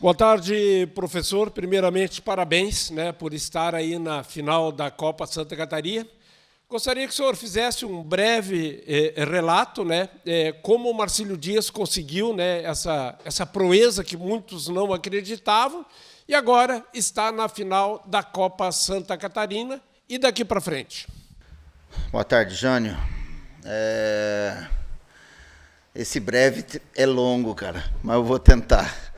Boa tarde, professor. Primeiramente, parabéns, né, por estar aí na final da Copa Santa Catarina. Gostaria que o senhor fizesse um breve relato, né, como o Marcílio Dias conseguiu, né, essa proeza que muitos não acreditavam e agora está na final da Copa Santa Catarina e daqui para frente. Boa tarde, Jânio. Esse breve é longo, cara, mas eu vou tentar.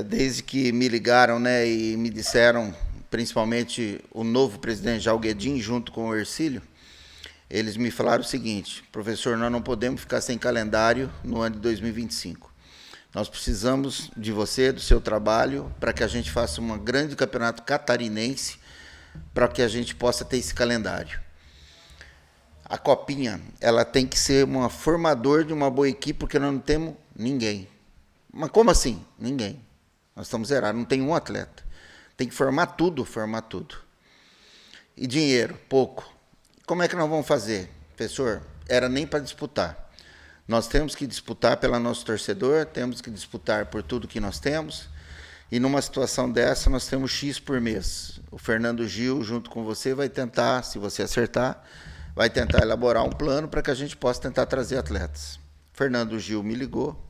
Desde que me ligaram, né, e me disseram, principalmente o novo presidente Jalguedin, junto com o Hercílio, eles me falaram o seguinte: professor, nós não podemos ficar sem calendário no ano de 2025. Nós precisamos de você, do seu trabalho, para que a gente faça um grande campeonato catarinense, para que a gente possa ter esse calendário. A Copinha, ela tem que ser um formador de uma boa equipe, porque nós não temos ninguém. Mas como assim? Ninguém. Nós estamos zerados, não tem um atleta. Tem que formar tudo, formar tudo. E dinheiro, pouco. Como é que nós vamos fazer? Professor, era nem para disputar. Nós temos que disputar pelo nosso torcedor, temos que disputar por tudo que nós temos. E numa situação dessa, nós temos X por mês. O Fernando Gil, junto com você, vai tentar, se você acertar, vai tentar elaborar um plano para que a gente possa tentar trazer atletas. Fernando Gil me ligou,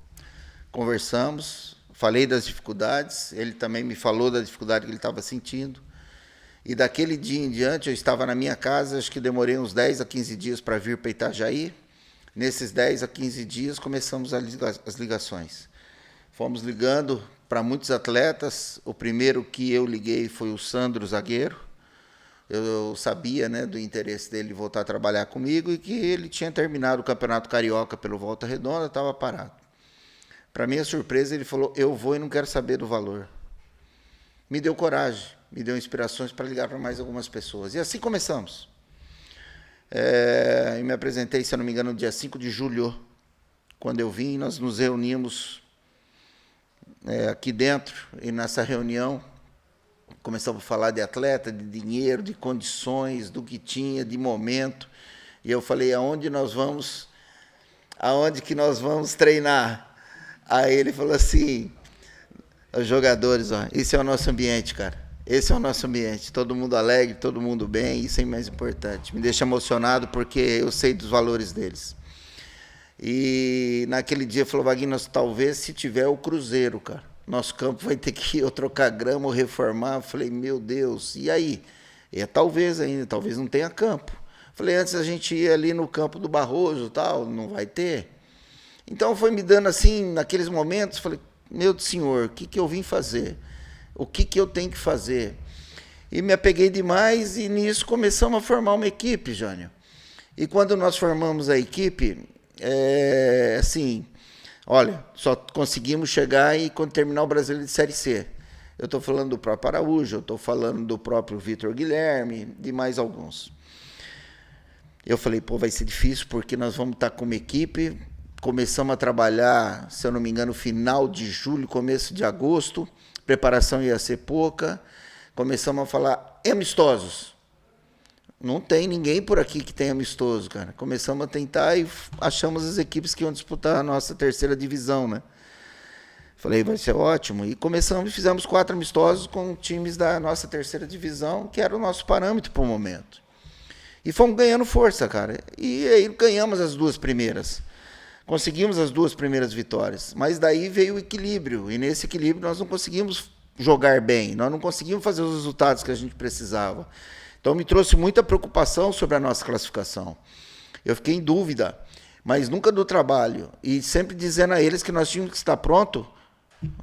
conversamos, falei das dificuldades, ele também me falou da dificuldade que ele estava sentindo. E daquele dia em diante, eu estava na minha casa, acho que demorei uns 10 a 15 dias para vir para Itajaí. Nesses 10 a 15 dias, começamos as ligações. Fomos ligando para muitos atletas. O primeiro que eu liguei foi o Sandro, zagueiro. Eu sabia, né, do interesse dele voltar a trabalhar comigo e que ele tinha terminado o Campeonato Carioca pelo Volta Redonda, estava parado. Para minha surpresa, ele falou: eu vou e não quero saber do valor. Me deu coragem, me deu inspirações para ligar para mais algumas pessoas. E assim começamos. Eu me apresentei, se eu não me engano, no dia 5 de julho. Quando eu vim, nós nos reunimos aqui dentro, e nessa reunião começamos a falar de atleta, de dinheiro, de condições, do que tinha, de momento. E eu falei: aonde que nós vamos treinar? Aí ele falou assim: os jogadores, ó, esse é o nosso ambiente, cara. Esse é o nosso ambiente. Todo mundo alegre, todo mundo bem, isso é mais importante. Me deixa emocionado porque eu sei dos valores deles. E naquele dia falou: Vaguinho, talvez se tiver o Cruzeiro, cara, nosso campo vai ter que ou trocar grama ou reformar. Eu falei: meu Deus, e aí? Talvez ainda, talvez não tenha campo. Eu falei: antes a gente ia ali no campo do Barroso, tal, não vai ter. Então foi me dando assim, naqueles momentos, falei: meu Senhor, o que eu vim fazer? O que eu tenho que fazer? E me apeguei demais e nisso começamos a formar uma equipe, Jânio. E quando nós formamos a equipe, assim, olha, só conseguimos chegar e quando terminar o Brasileiro de Série C. Eu estou falando do próprio Araújo, eu estou falando do próprio Vitor Guilherme, de mais alguns. Eu falei: pô, vai ser difícil porque nós vamos estar com uma equipe. Começamos a trabalhar, se eu não me engano, final de julho, começo de agosto. Preparação ia ser pouca. Começamos a falar amistosos. Não tem ninguém por aqui que tem amistoso, cara. Começamos a tentar e achamos as equipes que iam disputar a nossa terceira divisão, né? Falei: vai ser ótimo. E começamos e fizemos 4 amistosos com times da nossa terceira divisão, que era o nosso parâmetro para o momento. E fomos ganhando força, cara. E aí ganhamos as 2 primeiras. Conseguimos as 2 primeiras vitórias, mas daí veio o equilíbrio, e nesse equilíbrio nós não conseguimos jogar bem, nós não conseguimos fazer os resultados que a gente precisava. Então me trouxe muita preocupação sobre a nossa classificação. Eu fiquei em dúvida, mas nunca do trabalho, e sempre dizendo a eles que nós tínhamos que estar pronto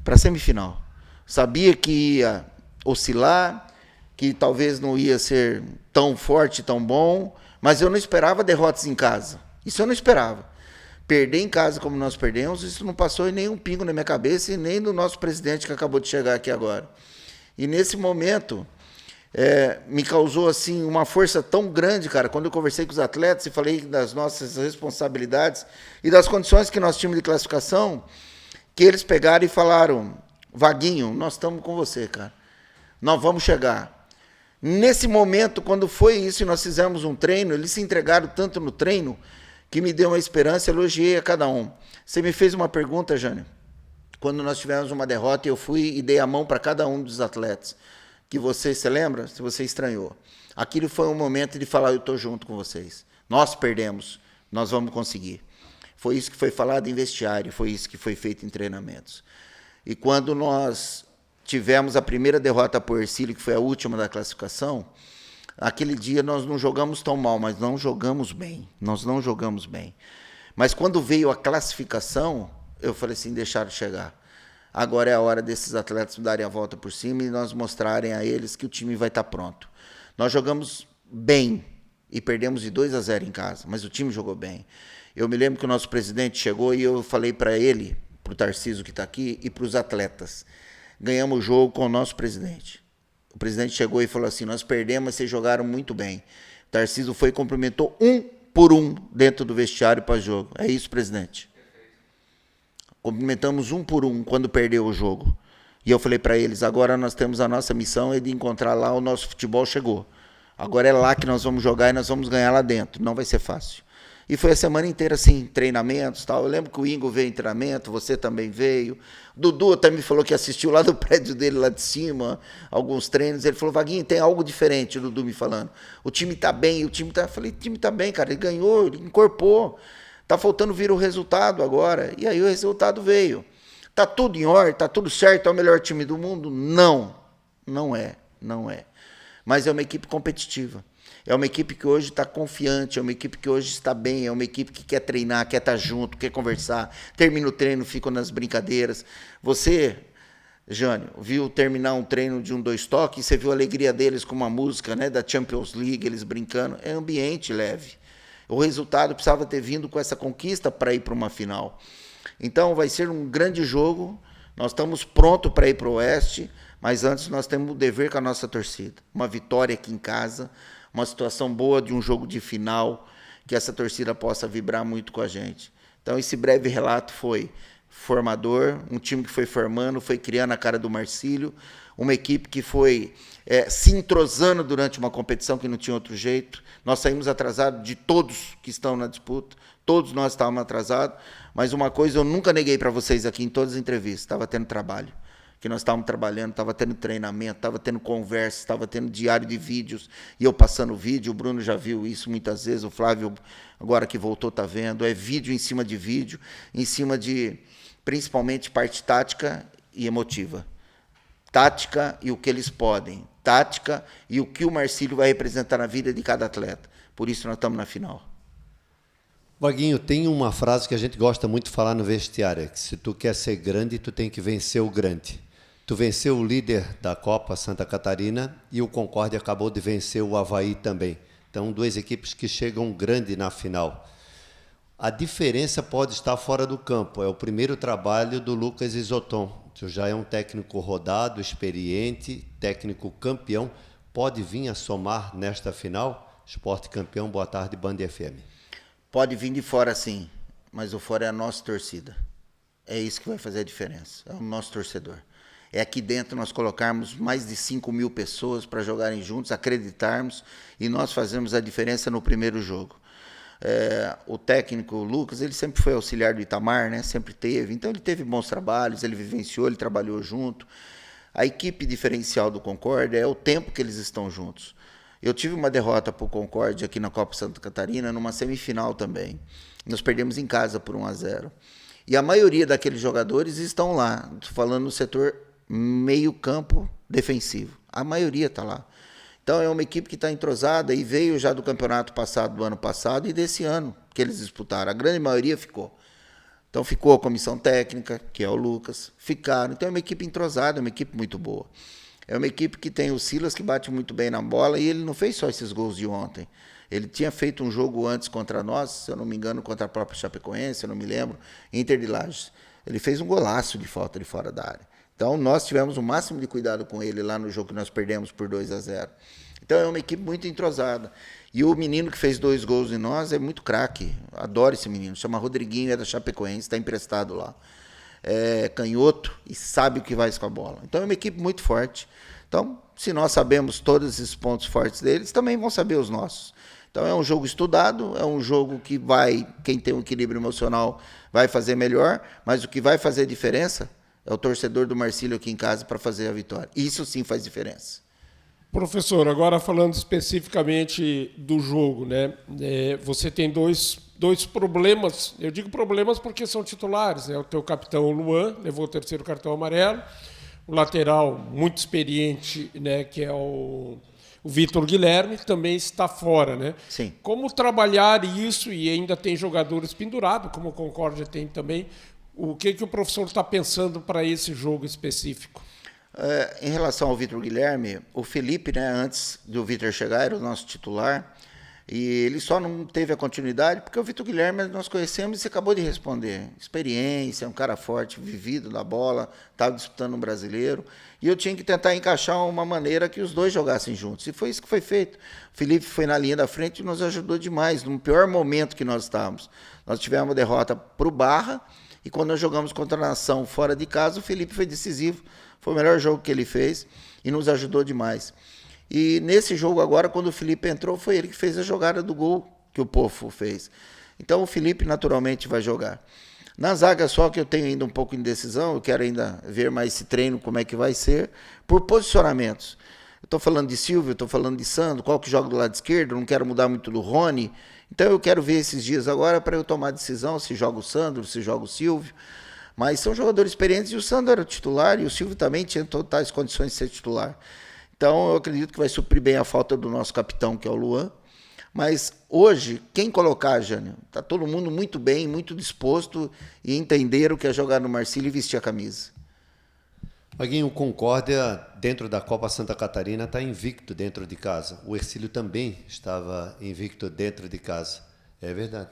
para a semifinal. Sabia que ia oscilar, que talvez não ia ser tão forte, tão bom, mas eu não esperava derrotas em casa. Isso eu não esperava. Perder em casa como nós perdemos, isso não passou em nenhum pingo na minha cabeça e nem do nosso presidente que acabou de chegar aqui agora. E nesse momento, me causou assim uma força tão grande, cara, quando eu conversei com os atletas e falei das nossas responsabilidades e das condições que nós tínhamos de classificação, que eles pegaram e falaram: Vaguinho, nós estamos com você, cara. Nós vamos chegar. Nesse momento, quando foi isso e nós fizemos um treino, eles se entregaram tanto no treino que me deu uma esperança, elogiei a cada um. Você me fez uma pergunta, Jânio, quando nós tivemos uma derrota, eu fui e dei a mão para cada um dos atletas. Que você lembra? Se você estranhou. Aquilo foi um momento de falar, eu estou junto com vocês. Nós perdemos, nós vamos conseguir. Foi isso que foi falado em vestiário, foi isso que foi feito em treinamentos. E quando nós tivemos a primeira derrota por Ercílio, que foi a última da classificação, aquele dia nós não jogamos tão mal, mas não jogamos bem. Nós não jogamos bem. Mas quando veio a classificação, eu falei assim, deixaram chegar. Agora é a hora desses atletas darem a volta por cima e nós mostrarem a eles que o time vai estar pronto. Nós jogamos bem e perdemos de 2-0 em casa, mas o time jogou bem. Eu me lembro que o nosso presidente chegou e eu falei para ele, para o Tarcísio que está aqui, e para os atletas. Ganhamos o jogo com o nosso presidente. O presidente chegou e falou assim, nós perdemos, mas vocês jogaram muito bem. O Tarcísio foi e cumprimentou um por um dentro do vestiário para o jogo. É isso, presidente. Cumprimentamos um por um quando perdeu o jogo. E eu falei para eles, agora nós temos a nossa missão é de encontrar lá, o nosso futebol chegou. Agora é lá que nós vamos jogar e nós vamos ganhar lá dentro. Não vai ser fácil. E foi a semana inteira assim, treinamentos e tal. Eu lembro que o Ingo veio em treinamento, você também veio. O Dudu até me falou que assistiu lá do prédio dele, lá de cima, alguns treinos. Ele falou, Vaguinho, tem algo diferente, o Dudu me falando. O time tá bem, o time tá... Eu falei, o time tá bem, cara, ele ganhou, ele incorporou. Tá faltando vir o resultado agora. E aí o resultado veio. Tá tudo em ordem, tá tudo certo, é o melhor time do mundo? Não, não é. Mas é uma equipe competitiva. É uma equipe que hoje está confiante, é uma equipe que hoje está bem, é uma equipe que quer treinar, quer estar junto, quer conversar, termina o treino, fica nas brincadeiras. Você, Jânio, viu terminar um treino de 1-2 toques, você viu a alegria deles com uma música, né, da Champions League, eles brincando, é ambiente leve. O resultado precisava ter vindo com essa conquista para ir para uma final. Então vai ser um grande jogo, nós estamos prontos para ir para o Oeste, mas antes nós temos o dever com a nossa torcida. Uma vitória aqui em casa, uma situação boa de um jogo de final, que essa torcida possa vibrar muito com a gente. Então esse breve relato foi formador, um time que foi formando, foi criando a cara do Marcílio, uma equipe que foi se entrosando durante uma competição que não tinha outro jeito. Nós saímos atrasados de todos que estão na disputa, todos nós estávamos atrasados, mas uma coisa eu nunca neguei para vocês aqui em todas as entrevistas, estava tendo trabalho. Que nós estávamos trabalhando, estava tendo treinamento, estava tendo conversa, estava tendo diário de vídeos, e eu passando vídeo, o Bruno já viu isso muitas vezes, o Flávio, agora que voltou, está vendo, é vídeo em cima de vídeo, em cima de, principalmente, parte tática e emotiva. Tática e o que eles podem, tática e o que o Marcílio vai representar na vida de cada atleta. Por isso nós estamos na final. Vaguinho, tem uma frase que a gente gosta muito de falar no vestiário, que se tu quer ser grande, tu tem que vencer o grande. Tu venceu o líder da Copa Santa Catarina e o Concórdia acabou de vencer o Avaí também. Então, duas equipes que chegam grande na final. A diferença pode estar fora do campo. É o primeiro trabalho do Lucas Isoton. Tu já é um técnico rodado, experiente, técnico campeão. Pode vir a somar nesta final? Esporte campeão, boa tarde, Band FM. Pode vir de fora sim, mas o fora é a nossa torcida. É isso que vai fazer a diferença, é o nosso torcedor. É aqui dentro nós colocarmos mais de 5.000 pessoas para jogarem juntos, acreditarmos, e nós fazemos a diferença no primeiro jogo. O técnico Lucas, ele sempre foi auxiliar do Itamar, né? Sempre teve, então ele teve bons trabalhos, ele vivenciou, ele trabalhou junto. A equipe diferencial do Concórdia é o tempo que eles estão juntos. Eu tive uma derrota para o Concórdia aqui na Copa Santa Catarina, numa semifinal também. Nós perdemos em casa por 1-0. E a maioria daqueles jogadores estão lá, falando no setor meio-campo defensivo. A maioria está lá. Então é uma equipe que está entrosada e veio já do campeonato passado, do ano passado e desse ano que eles disputaram. A grande maioria ficou. Então ficou a comissão técnica, que é o Lucas, ficaram. Então é uma equipe entrosada, é uma equipe muito boa. É uma equipe que tem o Silas, que bate muito bem na bola, e ele não fez só esses gols de ontem. Ele tinha feito um jogo antes contra nós, se eu não me engano, contra a própria Chapecoense, eu não me lembro, Inter de Lages. Ele fez um golaço de falta de fora da área. Então, nós tivemos o máximo de cuidado com ele lá no jogo que nós perdemos por 2-0. Então, é uma equipe muito entrosada. E o menino que fez 2 gols em nós é muito craque. Adoro esse menino. Chama Rodriguinho, é da Chapecoense, está emprestado lá. É canhoto e sabe o que faz com a bola. Então, é uma equipe muito forte. Então, se nós sabemos todos esses pontos fortes deles, também vão saber os nossos. Então, é um jogo estudado, é um jogo que quem tem um equilíbrio emocional vai fazer melhor, mas o que vai fazer diferença é o torcedor do Marcílio aqui em casa para fazer a vitória. Isso sim faz diferença. Professor, agora falando especificamente do jogo, né? Você tem dois problemas. Eu digo problemas porque são titulares, né? O teu capitão Luan levou o terceiro cartão amarelo, o lateral muito experiente, né? Que é o Vitor Guilherme, também está fora, né? Sim. Como trabalhar isso e ainda tem jogadores pendurados, como o Concórdia tem também? O que o professor está pensando para esse jogo específico? Em relação ao Vitor Guilherme, o Felipe, né, antes do Vitor chegar, era o nosso titular, e ele só não teve a continuidade porque o Vitor Guilherme nós conhecemos e você acabou de responder. Experiência, um cara forte, vivido da bola, estava disputando um brasileiro, e eu tinha que tentar encaixar uma maneira que os dois jogassem juntos, e foi isso que foi feito. O Felipe foi na linha da frente e nos ajudou demais, no pior momento que nós estávamos. Nós tivemos uma derrota para o Barra, e quando nós jogamos contra a Nação fora de casa, o Felipe foi decisivo. Foi o melhor jogo que ele fez e nos ajudou demais. E nesse jogo agora, quando o Felipe entrou, foi ele que fez a jogada do gol que o Pofo fez. Então o Felipe naturalmente vai jogar. Na zaga só que eu tenho ainda um pouco de indecisão, eu quero ainda ver mais esse treino, como é que vai ser, por posicionamentos. Eu estou falando de Silvio, estou falando de Sandro, qual que joga do lado esquerdo, não quero mudar muito do Rony. Então eu quero ver esses dias agora para eu tomar decisão se joga o Sandro, se joga o Silvio. Mas são jogadores experientes e o Sandro era titular e o Silvio também tinha totais condições de ser titular. Então eu acredito que vai suprir bem a falta do nosso capitão, que é o Luan. Mas hoje, quem colocar, Jânio? Está todo mundo muito bem, muito disposto e entenderam o que é jogar no Marcílio e vestir a camisa. Vaguinho, o Concórdia, dentro da Copa Santa Catarina, está invicto dentro de casa. O Hercílio também estava invicto dentro de casa. É verdade.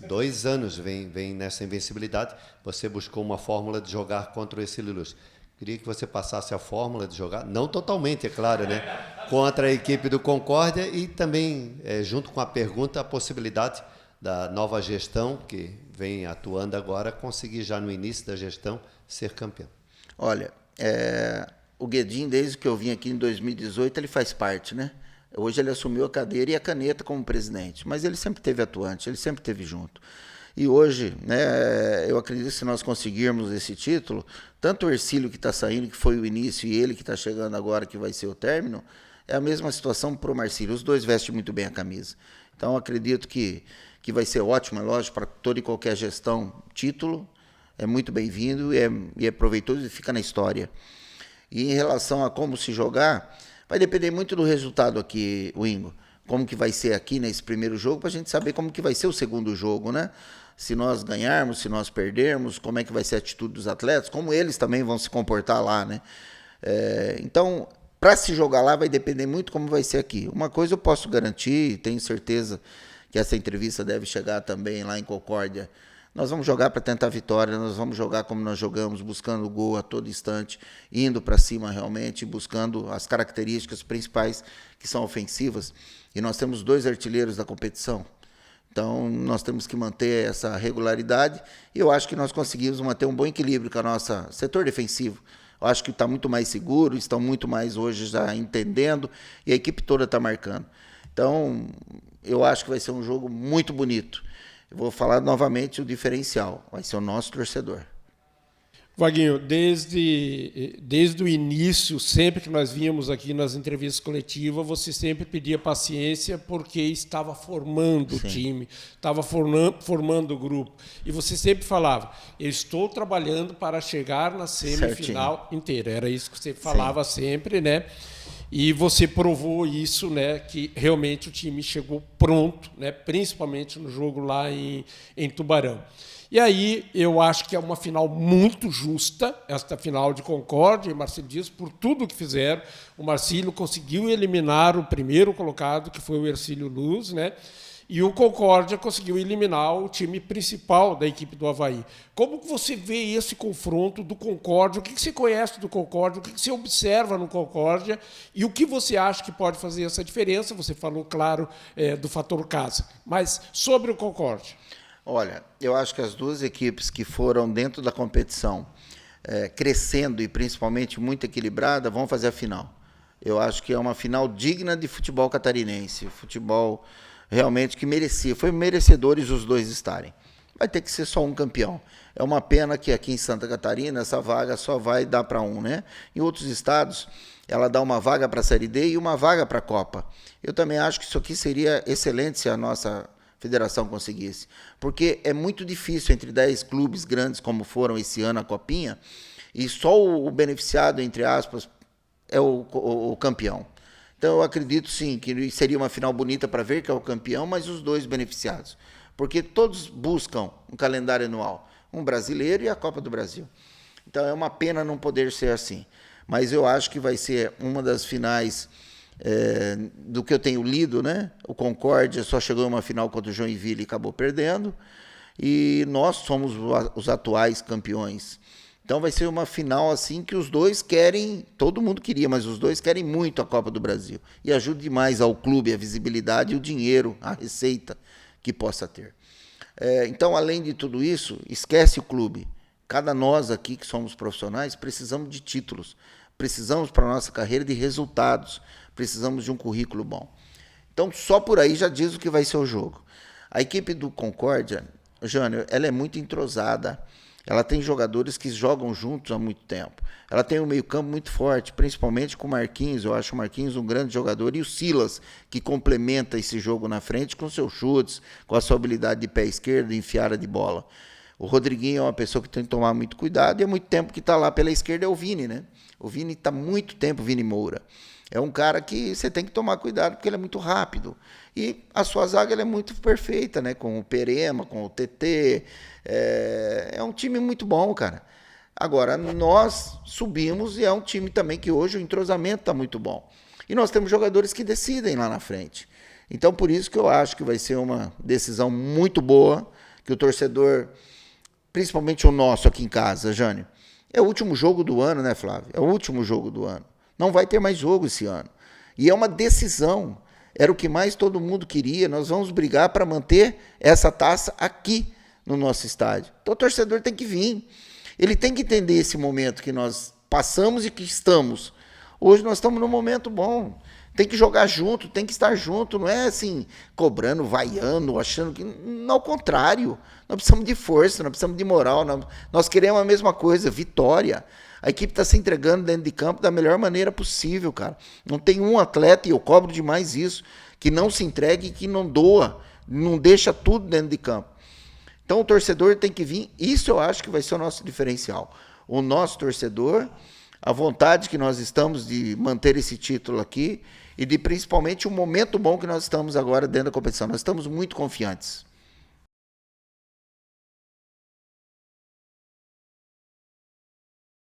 2 anos vem nessa invencibilidade. Você buscou uma fórmula de jogar contra o Hercílio Luz. Queria que você passasse a fórmula de jogar, não totalmente, é claro, né? Contra a equipe do Concórdia e também, junto com a pergunta, a possibilidade da nova gestão, que vem atuando agora, conseguir já no início da gestão ser campeão. Olha, o Guedin, desde que eu vim aqui em 2018, ele faz parte, né? Hoje ele assumiu a cadeira e a caneta como presidente, mas ele sempre teve atuante, ele sempre teve junto. E hoje, né, eu acredito que se nós conseguirmos esse título, tanto o Hercílio que está saindo, que foi o início, e ele que está chegando agora, que vai ser o término, é a mesma situação para o Marcílio. Os dois vestem muito bem a camisa. Então, acredito que vai ser ótimo, é lógico, para toda e qualquer gestão, título é muito bem-vindo e é proveitoso e fica na história. E em relação a como se jogar, vai depender muito do resultado aqui, Wingo. Como que vai ser aqui nesse primeiro jogo, para a gente saber como que vai ser o segundo jogo, né? Se nós ganharmos, se nós perdermos, como é que vai ser a atitude dos atletas, como eles também vão se comportar lá, né? Então, para se jogar lá, vai depender muito como vai ser aqui. Uma coisa eu posso garantir, tenho certeza que essa entrevista deve chegar também lá em Concórdia. Nós vamos jogar para tentar a vitória, nós vamos jogar como nós jogamos, buscando o gol a todo instante, indo para cima realmente, buscando as características principais que são ofensivas. E nós temos 2 artilheiros da competição. Então, nós temos que manter essa regularidade e eu acho que nós conseguimos manter um bom equilíbrio com o nosso setor defensivo. Eu acho que está muito mais seguro, estão muito mais hoje já entendendo e a equipe toda está marcando. Então, eu acho que vai ser um jogo muito bonito. Eu vou falar novamente o diferencial, vai ser o nosso torcedor. Vaguinho, desde o início, sempre que nós vínhamos aqui nas entrevistas coletivas, você sempre pedia paciência porque estava formando o time, estava formando o grupo. E você sempre falava, eu estou trabalhando para chegar na semifinal inteira. Era isso que você falava sempre, né? E você provou isso, né, que realmente o time chegou pronto, né, principalmente no jogo lá em Tubarão. E aí eu acho que é uma final muito justa, esta final de Concórdia e Marcílio Dias, por tudo que fizeram. O Marcílio conseguiu eliminar o primeiro colocado, que foi o Hercílio Luz, né? E o Concórdia conseguiu eliminar o time principal da equipe do Avaí. Como que você vê esse confronto do Concórdia? O que você conhece do Concórdia? O que você observa no Concórdia? E o que você acha que pode fazer essa diferença? Você falou, claro, do fator casa. Mas sobre o Concórdia. Olha, eu acho que as 2 equipes que foram dentro da competição, crescendo e principalmente muito equilibrada, vão fazer a final. Eu acho que é uma final digna de futebol catarinense, futebol realmente que merecia, foi merecedores os 2 estarem. vai ter que ser só um campeão. É uma pena que aqui em Santa Catarina essa vaga só vai dar para um, né? Em outros estados, ela dá uma vaga para a Série D e uma vaga para a Copa. Eu também acho que isso aqui seria excelente se a nossa federação conseguisse, porque é muito difícil entre 10 clubes grandes, como foram esse ano a Copinha, e só o beneficiado, entre aspas, é o campeão. Então eu acredito sim que seria uma final bonita para ver que é o campeão, mas os dois beneficiados, porque todos buscam um calendário anual, um brasileiro e a Copa do Brasil. Então é uma pena não poder ser assim, mas eu acho que vai ser uma das finais do que eu tenho lido, né? O Concórdia só chegou em uma final contra o Joinville e acabou perdendo, e nós somos os atuais campeões. Então vai ser uma final assim que os dois querem, todo mundo queria, mas os dois querem muito a Copa do Brasil. E ajuda demais ao clube, a visibilidade e o dinheiro, a receita que possa ter. Então, além de tudo isso, esquece o clube. Cada nós aqui que somos profissionais precisamos de títulos, precisamos para a nossa carreira de resultados, precisamos de um currículo bom. Então, só por aí já diz o que vai ser o jogo. A equipe do Concórdia, Jânio, ela é muito entrosada. Ela tem jogadores que jogam juntos há muito tempo. Ela tem um meio-campo muito forte, principalmente com o Marquinhos. Eu acho o Marquinhos um grande jogador. E o Silas, que complementa esse jogo na frente com seus chutes, com a sua habilidade de pé esquerdo e enfiada de bola. O Rodriguinho é uma pessoa que tem que tomar muito cuidado. E há muito tempo que está lá pela esquerda é o Vini, né? O Vini está muito tempo, o Vini Moura. É um cara que você tem que tomar cuidado porque ele é muito rápido. E a sua zaga ela é muito perfeita, né? Com o Perema, com o TT. É um time muito bom, cara. Agora, nós subimos e é um time também que hoje o entrosamento está muito bom. E nós temos jogadores que decidem lá na frente. Então, por isso que eu acho que vai ser uma decisão muito boa, que o torcedor, principalmente o nosso aqui em casa, Jânio, é o último jogo do ano, né, Flávio? É o último jogo do ano. Não vai ter mais jogo esse ano. E é uma decisão. Era o que mais todo mundo queria. Nós vamos brigar para manter essa taça aqui no nosso estádio. Então o torcedor tem que vir. Ele tem que entender esse momento que nós passamos e que estamos. Hoje nós estamos num momento bom. Tem que jogar junto, tem que estar junto. Não é assim, cobrando, vaiando, achando que... Não, ao contrário. Nós precisamos de força, nós precisamos de moral. Nós queremos a mesma coisa, vitória. A equipe está se entregando dentro de campo da melhor maneira possível, cara. Não tem um atleta, e eu cobro demais isso, que não se entregue e que não doa, não deixa tudo dentro de campo. Então o torcedor tem que vir, isso eu acho que vai ser o nosso diferencial. O nosso torcedor, a vontade que nós estamos de manter esse título aqui e de principalmente o momento bom que nós estamos agora dentro da competição. Nós estamos muito confiantes.